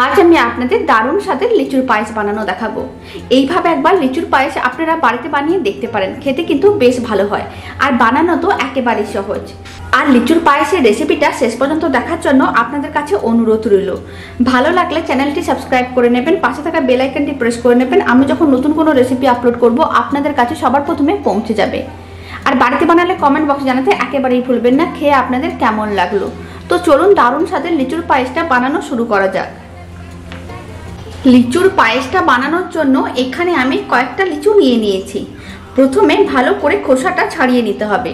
आज আমি আপনাদের দারুণ স্বাদের লিচুর পায়েস বানানো দেখাবো। এইভাবে একবার লিচুর পায়েস আপনারা বাড়িতে বানিয়ে দেখতে পারেন, খেতে কিন্তু বেশ ভালো হয় আর বানানো তো একেবারেই সহজ। আর লিচুর পায়েসের রেসিপিটা শেষ পর্যন্ত দেখার জন্য আপনাদের কাছে অনুরোধ রইল। ভালো লাগলে চ্যানেলটি সাবস্ক্রাইব করে নেবেন, পাশে থাকা বেল আইকনটি প্রেস করে নেবেন। আমি যখন নতুন কোনো রেসিপি আপলোড করব আপনাদের কাছে সবার প্রথমে পৌঁছে যাবে। আর বাড়িতে বানালে কমেন্ট বক্সে জানাতে একেবারেই ভুলবেন না খেয়ে আপনাদের কেমন লাগলো। তো চলুন দারুণ স্বাদের লিচুর পায়েসটা বানানো শুরু করা যাক। লিচুর পায়েসটা বানানোর জন্য এখানে আমি কয়েকটা লিচু নিয়ে নিয়েছি। প্রথমে ভালো করে খোসাটা ছাড়িয়ে নিতে হবে।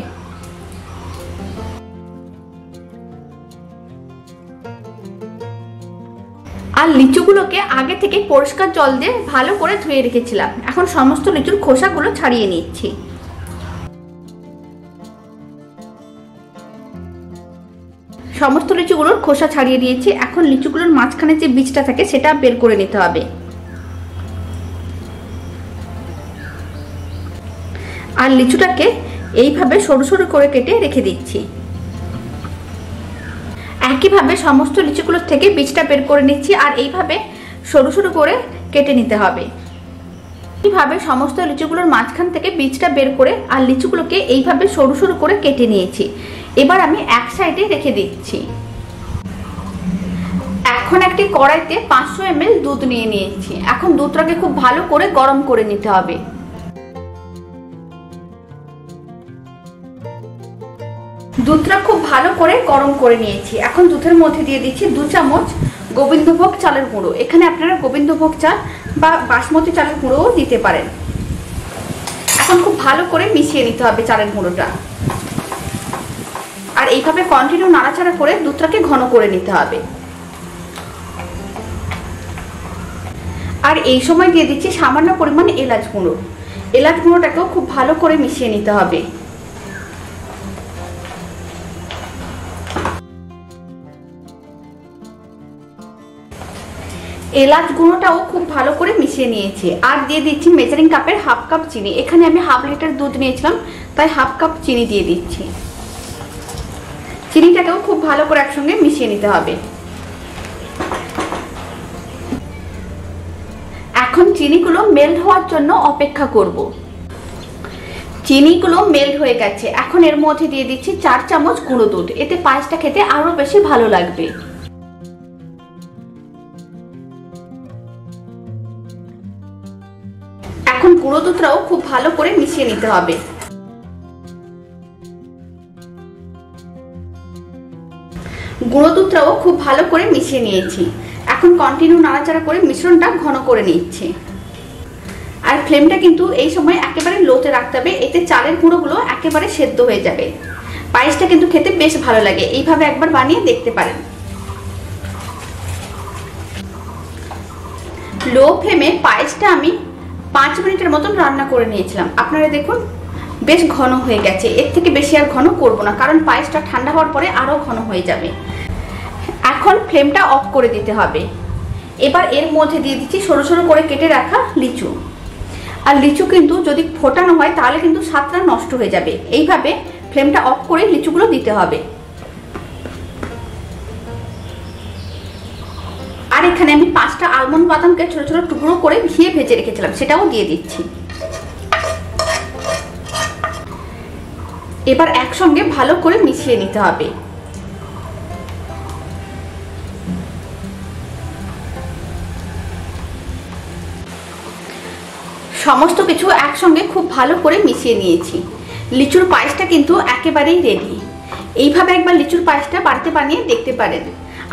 আর লিচুগুলোকে আগে থেকে পরিষ্কার জল দিয়ে ভালো করে ধুয়ে রেখেছিলাম। এখন সমস্ত লিচুর খোসাগুলো ছাড়িয়ে নিচ্ছি। সমস্ত লিচুগুলোর খোসা ছাড়িয়ে দিয়েছি। এখন লিচুগুলোর মাঝখানে যে বীজটা থাকে সেটা বের করে নিতে হবে। আর লিচুটাকে এইভাবে সরু সরু করে কেটে রেখে দিচ্ছি। একইভাবে সমস্ত লিচুগুলোর থেকে বীজটা বের করে নিচ্ছি আর এইভাবে সরু সরু করে কেটে নিতে হবে। এইভাবে সমস্ত লিচুগুলোর মাঝখান থেকে বীজটা বের করে আর লিচুগুলোকে এইভাবে সরু সরু করে কেটে নিয়েছি। এবার আমি এক সাইডে রেখে দিচ্ছি। এখন একটি কড়াইতে 500 ml দুধ নিয়ে নিয়েছি। এখন দুধটাকে খুব ভালো করে গরম করে নিতে হবে। দুধটা খুব ভালো করে গরম করে নিয়েছি। এখন দুধের মধ্যে দিয়ে দিচ্ছি 2 চামচ গোবিন্দভোগ চালের গুঁড়ো। এখানে আপনারা গোবিন্দভোগ চাল বা বাসমতি চালের গুঁড়োও দিতে পারেন। এখন খুব ভালো করে মিশিয়ে নিতে হবে চালের গুঁড়োটা। আর এইভাবে কন্টিনিউ নাড়াচাড়া করে দুধটাকে ঘন করে নিতে হবে। আর এই সময় দিয়ে দিচ্ছি সামান্য পরিমাণ এলাচ গুঁড়ো। এলাচ গুঁড়োটাকেও খুব ভালো করে মিশিয়ে নিতে হবে। এলাচ গুঁড়োটাও খুব ভালো করে মিশিয়ে নিয়েছি। আর দিয়ে দিচ্ছি মেজারিং কাপের হাফ কাপ চিনি। এখানে আমি হাফ লিটার দুধ নিয়েছিলাম, তাই হাফ কাপ চিনি দিয়ে দিচ্ছি। চিনিটাকেও খুব ভালো করে একসঙ্গে মিশিয়ে নিতে হবে। এখন চিনিগুলো মেল্ট হওয়ার জন্য অপেক্ষা করব। চিনিগুলো মেল্ট হয়ে গেছে। এখন এর মধ্যে দিয়ে দিচ্ছি 4 চামচ গুঁড়ো দুধ। এতে পায়েসটা খেতে আরো বেশি ভালো লাগবে। এখন গুঁড়ো দুধটাও খুব ভালো করে মিশিয়ে নিতে হবে। গুঁড়ো দুধটাও খুব ভালো করে মিশিয়ে নিয়েছি। এখন কন্টিনিউ নাড়াচাড়া করে মিশ্রণটা ঘন করে নিচ্ছি। আর ফ্লেমটা কিন্তু এই সময় একেবারে লোতে রাখতে হবে, এতে চালের গুঁড়োগুলো একেবারে সেদ্ধ হয়ে যাবে। পায়েসটা কিন্তু খেতে বেশ ভালো লাগে। এইভাবে একবার বানিয়ে দেখতে পারেন। লো ফ্লেমে পায়েসটা আমি 5 মিনিটের মতন রান্না করে নিয়েছিলাম। আপনারা দেখুন বেশ ঘন হয়ে গেছে। এর থেকে বেশি আর ঘন করব না, কারণ পায়েসটা ঠান্ডা হওয়ার পরে আরো ঘন হয়ে যাবে। এখন ফ্লেমটা অফ করে দিতে হবে। এবার এর মধ্যে দিয়ে দিচ্ছি সরু সরু করে কেটে রাখা লিচু। আর লিচু কিন্তু যদি ফোটানো হয় তাহলে কিন্তু স্বাদটা নষ্ট হয়ে যাবে। এইভাবে ফ্লেমটা অফ করে লিচুগুলো দিতে হবে। আর এখানে আমি 5টা আলমন্ড বাদামকে ছোট ছোট টুকরো করে ঘিয়ে ভেজে রেখেছিলাম, সেটাও দিয়ে দিচ্ছি। এবার একসঙ্গে ভালো করে মিশিয়ে নিতে হবে। সমস্ত কিছু একসঙ্গে খুব ভালো করে মিশিয়ে নিয়েছি। লিচুর পায়েসটা কিন্তু একেবারেই রেডি। এইভাবে একবার লিচুর পায়েসটা বাড়িতে বানিয়ে দেখতে পারেন।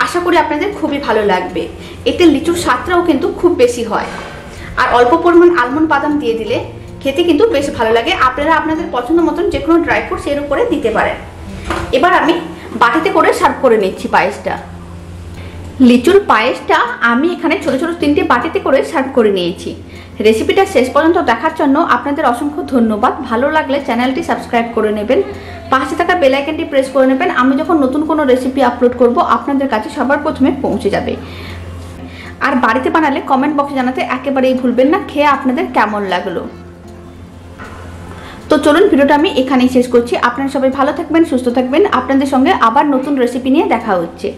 আশা করি আপনাদের খুবই ভালো লাগবে। এতে লিচুর স্বাদটাও কিন্তু খুব বেশি হয়। আর অল্প পরিমাণ আলমন্ড বাদাম দিয়ে দিলে খেতে কিন্তু বেশ ভালো লাগে। আপনারা আপনাদের পছন্দ মতন যে কোনো ড্রাই ফ্রুটস এর উপরে দিতে পারেন। এবার আমি বাটিতে করে সার্ভ করে নিচ্ছি পায়েসটা। লিচুর পায়েসটা আমি এখানে ছোট ছোট 3টে বাটিতে করে সার্ভ করে নিয়েছি। রেসিপিটা শেষ পর্যন্ত দেখার জন্য আপনাদের অসংখ্য ধন্যবাদ। ভালো লাগলে চ্যানেলটি সাবস্ক্রাইব করে নেবেন, পাশে থাকা বেল আইকনটি প্রেস করে নেবেন। আমি যখন নতুন কোনো রেসিপি আপলোড করব আপনাদের কাছে সবার প্রথমে পৌঁছে যাবে। আর বাড়িতে বানালে কমেন্ট বক্সে জানাতে একেবারেই ভুলবেন না খেয়ে আপনাদের কেমন লাগলো। তো চলুন ভিডিওটা আমি এখানেই শেষ করছি। আপনারা সবাই ভালো থাকবেন, সুস্থ থাকবেন। আপনাদের সঙ্গে আবার নতুন রেসিপি নিয়ে দেখা হচ্ছে।